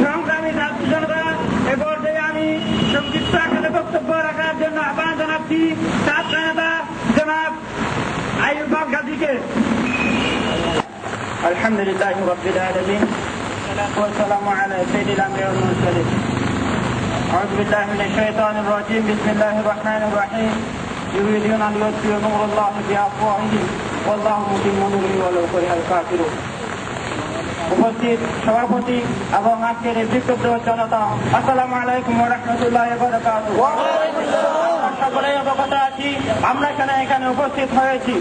সংগ্রামী ছাত্র জনতা, এ পর্যায়ে আমি সংক্ষিপ্ত আকারে বক্তব্য রাখার জন্য আহ্বান জানাচ্ছি ছাত্র নেতা জনাব আইয়ুব গাজীকে। আলহামদুলিল্লাহ রাব্বিল আলামিন, والصلاة والسلام على سيد الأنبياء والمرسلين. أعوذ بالله من الشيطان الرجيم. بسم الله الرحمن الرحيم. يريدون أن يطفئوا نور الله بأفواههم والله متم نوره ولو كره الكافرون. উপস্থিত সভাপতি এবং আজকের বিক্ষুব্ধ জনতা, আসসালামু আলাইকুম ওয়া রাহমাতুল্লাহি ওয়া বারাকাতুহু। সকলেই অবগত আছি, আমরা এখানে উপস্থিত হয়েছি।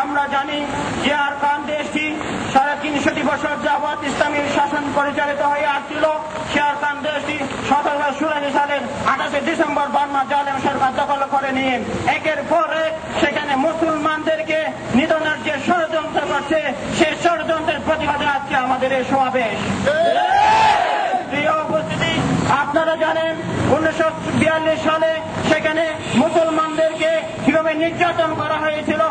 আমরা জানি যে আরাকান দেশটি 350 বছর যাবৎ ইসলামী শাসন পরিচালিত হয়ে আসছিল। সে আরাকান দেশটি 1786 সালের 28 ডিসেম্বর বার্মা জালেম সরকার দখল করে নিয়ে একের পর এক সেখানে মুসলমানদেরকে নিধনের যে ষড়যন্ত্র করছে, সেই ষড়যন্ত্রের প্রতিবাদে আজকে আমাদের এই সমাবেশ। প্রিয় উপস্থিতি, আপনারা জানেন 1942 সালে সেখানে মুসলমানদেরকে কিভাবে নির্যাতন করা হয়েছিল।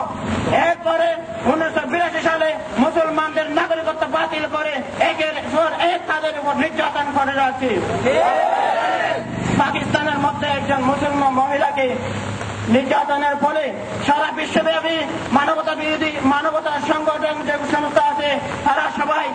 এরপরে 1982 সালে মুসলমানদের নাগরিকত্ব বাতিল করে একের পর এক তাদের উপর নির্যাতন করে যাচ্ছে। পাকিস্তানের মধ্যে একজন মুসলমান মহিলাকে নির্যাতনের ফলে সারা বিশ্বব্যাপী মানবতা বিরোধী মানবতা সংগঠন যে সংস্থা আছে তারা সবাই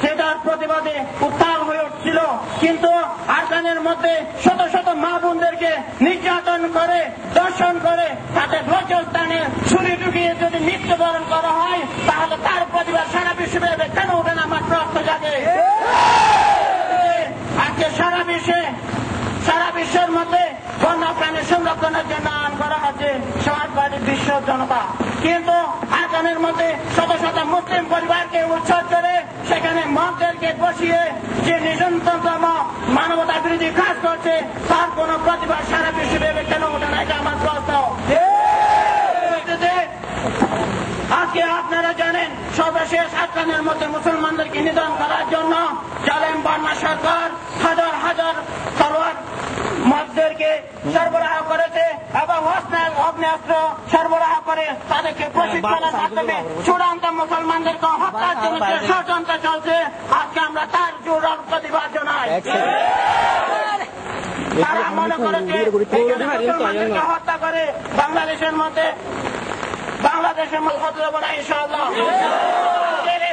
সেটার প্রতিবাদে উত্তাল হয়ে উঠছিল। কিন্তু আরাকানের মধ্যে শত শত মা বোনদেরকে নির্যাতন করে, দর্শন করে, তাদের লজ্জাস্থানে ছুরি ঢুকিয়ে যদি মৃত্যুবরণ করা হয়, তাহলে তার প্রতিবাদ সারা বিশ্বব্যাপী কেন ওঠে না? আমার প্রশ্ন জাগে। আজকে সারা বিশ্বের মধ্যে বন্যপ্রাণী সংরক্ষণের জন্য আইন করা হচ্ছে সমাজবাদী বিশ্ব জনতা, কিন্তু আরাকানের মধ্যে শত শত মুসলিম পরিবারকে উচ্ছেদ করে সেখানে মদদেরকে বসিয়ে যে নির্যাতনতম মানবতা বিরোধী কাজ করছে, তার কোন প্রতিবাদ সারা বিশ্বব্যাপী কেন ওঠে না? এটা আমার প্রশ্ন। আজকে আপনারা জানেন সর্বশেষ আরাকানের মধ্যে মুসলমানদেরকে নিধন করার জন্য জালেম বার্মা সরকার হাজার হাজার তলোয়ার মদদেরকে সরবরাহ করেছে এবং অগ্নেয়াস্ত্র সরবরাহ করে তাদেরকে প্রশিক্ষণের মাধ্যমে চূড়ান্ত মুসলমানদেরকে হত্যার জন্য যে ষড়যন্ত্র চলছে, আজকে আমরা তার জোরাল প্রতিবাদ জানাই। তারা মনে করেছে মুসলমানদেরকে হত্যা করে বাংলাদেশের মধ্যে হতে দেবো না ইনশাআল্লাহ।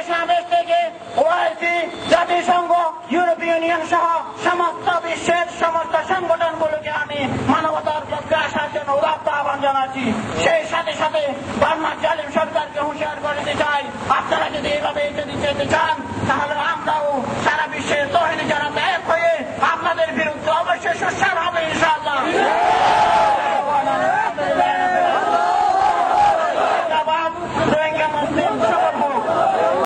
সমাবেশ থেকে ওআইসি, জাতিসংঘ, ইউরোপীয় ইউনিয়ন সহ সমস্ত বিশ্বের সমস্ত সংগঠনগুলোকে আমি মানবতার পক্ষে আসার জন্য উদাত্ত আহ্বান জানাচ্ছি। সেই সাথে সাথে বার্মার জালিম সরকারকে হুঁশিয়ার করে দিতে চাই, আপনারা যদি এভাবে যেতে চান তাহলে আমরাও সারা বিশ্বের